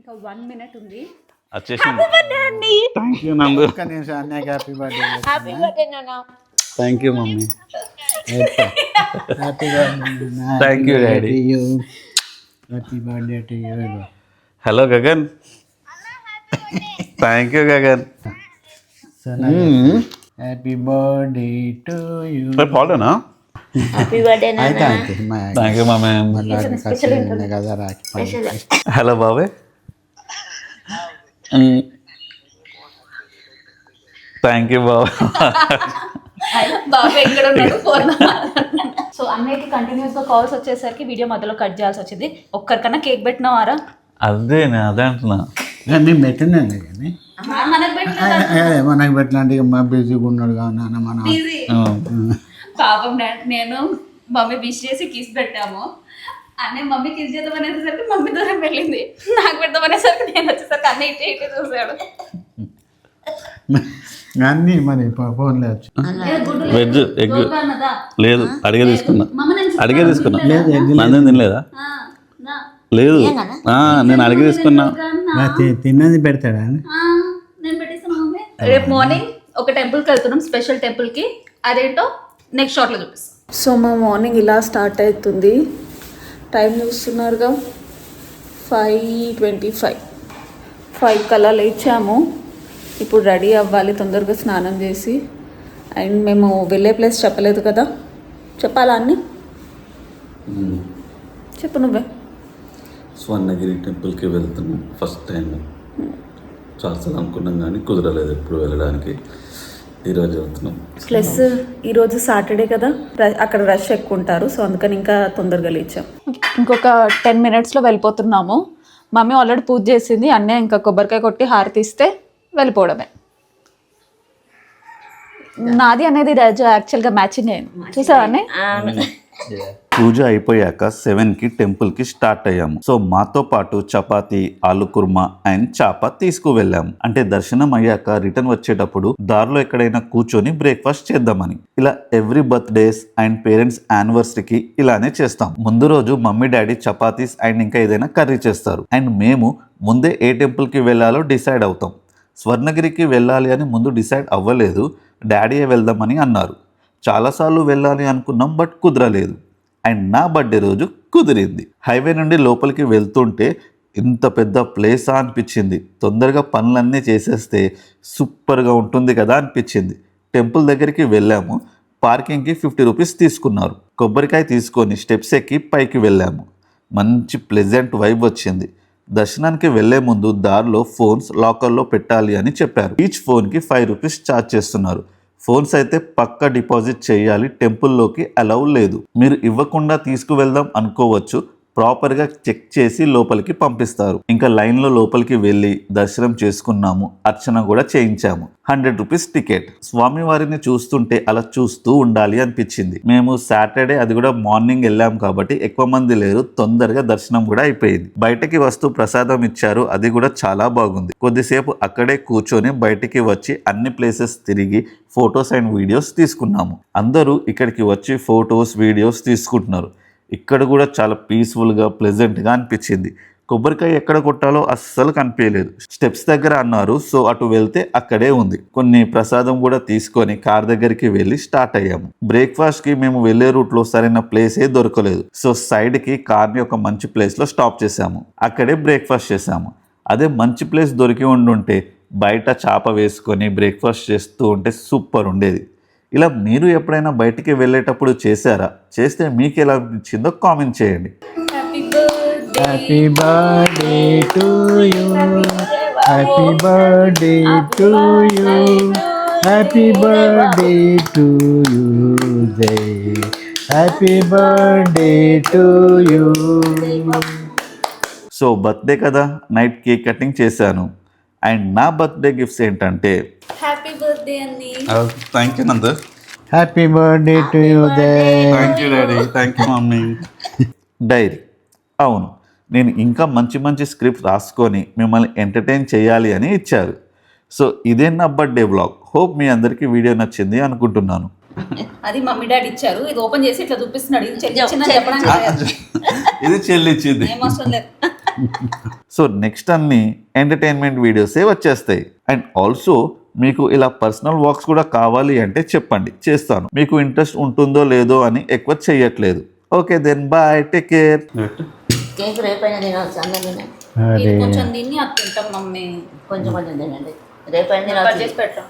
ఇంకా 1 minute ఉంది. వచ్చేసింది. హ్యాపీ బర్త్డే అండి. థ్యాంక్ యూ నందు. ఒక్క నిమిషం అన్నయ్యకి హ్యాపీ బర్త్డే. హ్యాపీ బర్త్డే నాన్న. Thank you mummy. Happy birthday. Thank you daddy. Happy birthday to you. Hello Gagan. Thank you Gagan. Happy birthday to you. పాడనా? హ్యాపీ బర్త్డే నాన్న. Thank you mummy. కదా రాకి. Hello బాబాయ్. Thank you బాబా. బాబా ఎక్కడ ఉన్నాడు phone. So అన్నయ్యకి continuous గా calls వచ్చేసరికి video మధ్యలో కట్ చేయాల్సి వచ్చింది. ఒక్కరికన్నా కేక్ పెట్టినావారా? అదే నేను అదే అంటున్నా. నేను పెట్టినాను కానీ మనకు పెట్టినట్టు మా బిజీగా ఉన్నాడు కానీ మన పాపం నేను మమ్మీ విష్ చేసి కిస్ పెట్టాము. అన్నయ్య మమ్మీ కిస్ చేద్దాం అనేసరికి మమ్మీ దూరం వెళ్ళింది. నాకు పెడదాం అనేసరికి నేను వచ్చేసరికి అన్నయ్య ఇటే ఇటే చూసాడు. అన్నీ మరి ఫోన్లో వచ్చి వెజ్ ఎగ్ లేదు అడిగే తీసుకున్నా. అడిగే తీసుకున్నా. లేదు ఎగ్ నందే తినలేదా? లేదు నేను అడిగి తీసుకున్నా. తిన్నది పెడతాడా? నేను పెట్టేస్తాను మమ్మీ. రేపు మార్నింగ్ ఒక టెంపుల్కి వెళ్తున్నాం, స్పెషల్ టెంపుల్కి. అదేంటో నెక్స్ట్ షార్ట్లో చూపిస్తాం. సో మా మార్నింగ్ ఇలా స్టార్ట్ అవుతుంది. టైం చూస్తున్నారుగా 5:25. 5 కల్లా లేచాము. ఇప్పుడు రెడీ అవ్వాలి తొందరగా స్నానం చేసి. అండ్ మేము వెళ్ళే ప్లేస్ చెప్పలేదు కదా, చెప్పాలా అన్నీ? చెప్పు నువ్వే. స్వర్ణగిరి టెంపుల్కి వెళ్తున్నాం ఫస్ట్ టైం. చాలాసార్లు అనుకున్నాం కానీ కుదరలేదు ఎప్పుడు వెళ్ళడానికి. ఈరోజు వెళ్తున్నాం. ప్లస్ ఈరోజు సాటర్డే కదా, అక్కడ రష్ ఎక్కువ ఉంటారు. సో అందుకని ఇంకా తొందరగా లేచాం. ఇంకొక 10 minutesలో వెళ్ళిపోతున్నాము. మమ్మీ ఆల్రెడీ పూజ చేసింది. అన్నయ్య ఇంకా కొబ్బరికాయ కొట్టి హారతి ఇస్తే వెళ్ళిపోవడమే. నాది అనేది రోజు యాక్చువల్గా మ్యాచింగ్ అయింది, చూసావా? పూజ అయిపోయాక 7కి టెంపుల్కి స్టార్ట్ అయ్యాము. సో మాతో పాటు చపాతి, ఆలు కుర్మా అండ్ చాప తీసుకువెళ్ళాము. అంటే దర్శనం అయ్యాక రిటర్న్ వచ్చేటప్పుడు దారిలో ఎక్కడైనా కూర్చొని బ్రేక్ఫాస్ట్ చేద్దామని. ఇలా ఎవ్రీ బర్త్డేస్ అండ్ పేరెంట్స్ యానివర్సరీకి ఇలానే చేస్తాం. ముందు రోజు మమ్మీ డాడీ చపాతీస్ అండ్ ఇంకా ఏదైనా కర్రీ చేస్తారు. అండ్ మేము ముందే ఏ టెంపుల్కి వెళ్ళాలో డిసైడ్ అవుతాం. స్వర్ణగిరికి వెళ్ళాలి అని ముందు డిసైడ్ అవ్వలేదు, డాడీయే వెళ్దామని అన్నారు. చాలాసార్లు వెళ్ళాలి అనుకున్నాం బట్ కుదరలేదు. అండ్ నా బర్త్డే రోజు కుదిరింది. హైవే నుండి లోపలికి వెళ్తుంటే ఇంత పెద్ద ప్లేసా అనిపించింది. తొందరగా పనులన్నీ చేసేస్తే సూపర్గా ఉంటుంది కదా అనిపించింది. టెంపుల్ దగ్గరికి వెళ్ళాము. పార్కింగ్కి 50 రూపీస్ తీసుకున్నారు. కొబ్బరికాయ తీసుకొని స్టెప్స్ ఎక్కి పైకి వెళ్ళాము. మంచి ప్లెజెంట్ వైబ్ వచ్చింది. దర్శనానికి వెళ్లే ముందు దారిలో ఫోన్స్ లాకర్లో పెట్టాలి అని చెప్పారు. ఈచ్ ఫోన్కి 5 రూపీస్ ఛార్జ్ చేస్తున్నారు. ఫోన్స్ అయితే పక్కా డిపాజిట్ చేయాలి, టెంపుల్లోకి అలౌ లేదు. మీరు ఇవ్వకుండా తీసుకువెళ్దాం అనుకోవచ్చు, ప్రాపర్గా చెక్ చేసి లోపలికి పంపిస్తారు. ఇంకా లైన్లో లోపలికి వెళ్ళి దర్శనం చేసుకున్నాము. అర్చన కూడా చేయించాము. 100 రూపీస్ టికెట్. స్వామివారిని చూస్తుంటే అలా చూస్తూ ఉండాలి అనిపించింది. మేము సాటర్డే అది కూడా మార్నింగ్ వెళ్ళాం కాబట్టి ఎక్కువ మంది లేరు, తొందరగా దర్శనం కూడా అయిపోయింది. బయటకి వస్తూ ప్రసాదం ఇచ్చారు, అది కూడా చాలా బాగుంది. కొద్దిసేపు అక్కడే కూర్చొని బయటికి వచ్చి అన్ని ప్లేసెస్ తిరిగి ఫొటోస్ అండ్ వీడియోస్ తీసుకున్నాము. అందరూ ఇక్కడికి వచ్చి ఫొటోస్ వీడియోస్ తీసుకుంటున్నారు. ఇక్కడ కూడా చాలా పీస్ఫుల్గా ప్లెజెంట్గా అనిపించింది. కొబ్బరికాయ ఎక్కడ కొట్టాలో అస్సలు కనిపించలేదు. స్టెప్స్ దగ్గర అన్నారు, సో అటు వెళ్తే అక్కడే ఉంది. కొన్ని ప్రసాదం కూడా తీసుకొని కార్ దగ్గరికి వెళ్ళి స్టార్ట్ అయ్యాము. బ్రేక్ఫాస్ట్కి మేము వెళ్ళే రూట్లో సరైన ప్లేసే దొరకలేదు. సో సైడ్కి కార్ని ఒక మంచి ప్లేస్లో స్టాప్ చేసాము. అక్కడే బ్రేక్ఫాస్ట్ చేసాము. అదే మంచి ప్లేస్ దొరికి ఉండుంటే బయట చాప వేసుకొని బ్రేక్ఫాస్ట్ చేస్తూ ఉంటే సూపర్ ఉండేది. ఇలా మీరు ఎప్పుడైనా బయటికి వెళ్ళేటప్పుడు చేశారా? చేస్తే మీకు ఎలా అనిపించిందో కామెంట్ చేయండి. Happy birthday to you. Happy birthday to you. Happy birthday to you. జై happy birthday to you. So birthday కదా, నైట్ కేక్ కటింగ్ చేశాను. అండ్ నా బర్త్డే గిఫ్ట్స్ ఏంటంటే హ్యాపీ బర్త్డే అండి. Thank you Nandu. Happy birthday to you. Thank you daddy. Thank you mummy. Diary. అవును, నేను ఇంకా మంచి మంచి స్క్రిప్ట్ రాసుకొని మిమ్మల్ని ఎంటర్టైన్ చేయాలి అని ఇచ్చారు. సో ఇదే నా బర్త్డే వ్లాగ్. హోప్ మీ అందరికీ వీడియో నచ్చింది అనుకుంటున్నాను. అది మమ్మీ డాడీ ఇచ్చారు. ఇది ఓపెన్ చేసి ఇట్లా చూపిస్తున్నాడు. ఇది చెల్లి ఇచ్చిందని చెప్పడానికి ఇది చెల్లి ఇచ్చింది. ఏం అవసరం లేదు. సో నెక్స్ట్ అన్ని ఎంటర్టైన్మెంట్ వీడియోసే వచ్చేస్తాయి. అండ్ ఆల్సో మీకు ఇలా పర్సనల్ వాక్స్ కూడా కావాలి అంటే చెప్పండి, చేస్తాను. మీకు ఇంట్రెస్ట్ ఉంటుందో లేదో అని ఎక్కువ చెయ్యట్లేదు. Okay then bye, take care. Cake రేపైనా తినవచ్చు, అందరం తినండి. ఇది కొంచెం తిని అది తింటాం మమ్మీ. కొంచెం కొంచెం తినండి, రేపైనా కట్ తినవచ్చు. చేసి పెట్టాం.